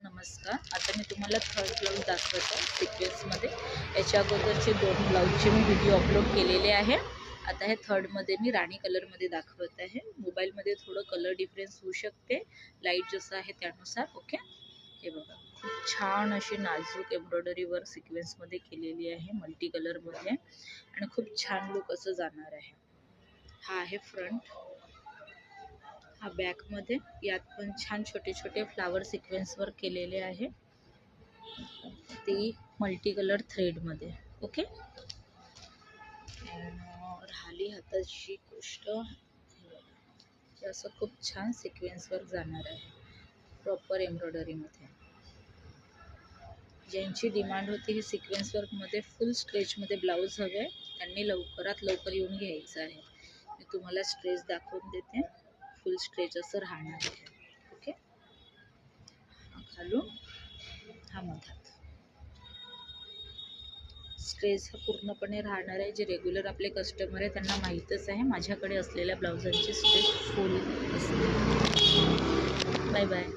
नमस्कार. आता मी तुम्हाला थर्ड ब्लाऊज दाखवत आहे सिक्वेन्समध्ये. याच्या अगोदरचे 2 ब्लाऊजचे मी व्हिडिओ अपलोड केलेले आहे. आता हे थर्डमध्ये मी राणी कलरमध्ये दाखवत आहे. मोबाईलमध्ये थोडं कलर डिफरन्स होऊ शकते, लाईट जसं आहे त्यानुसार. ओके, हे बघा खूप छान अशी नाजूक एम्ब्रॉयडरी वर्क सिक्वेन्समध्ये केलेली आहे, मल्टी कलरमध्ये, आणि खूप छान लुक असं जाणार आहे. हा आहे फ्रंट, हा बॅकमध्ये. यात पण छान छोटे छोटे फ्लावर सिक्वेन्स वर्क केलेले आहे, ती मल्टी कलर थ्रेडमध्ये. ओके, राहिली हाताची गोष्ट, असं खूप छान सिक्वेन्स वर्क जाणार आहे प्रॉपर एम्ब्रॉयडरीमध्ये. ज्यांची डिमांड होती ही सिक्वेन्स वर्कमध्ये फुल स्ट्रेचमध्ये ब्लाऊज हवे, त्यांनी लवकरात लवकर येऊन घ्यायचं आहे. मी तुम्हाला स्ट्रेच दाखवून देते. फुल स्ट्रेच असं राहणार आहे. ओके, खालून हा मधात स्ट्रेच हा पूर्णपणे राहणार आहे. जे रेग्युलर आपले कस्टमर आहे त्यांना माहीतच आहे, माझ्याकडे असलेल्या ब्लाउजांची स्ट्रेच फुल असते. Bye bye.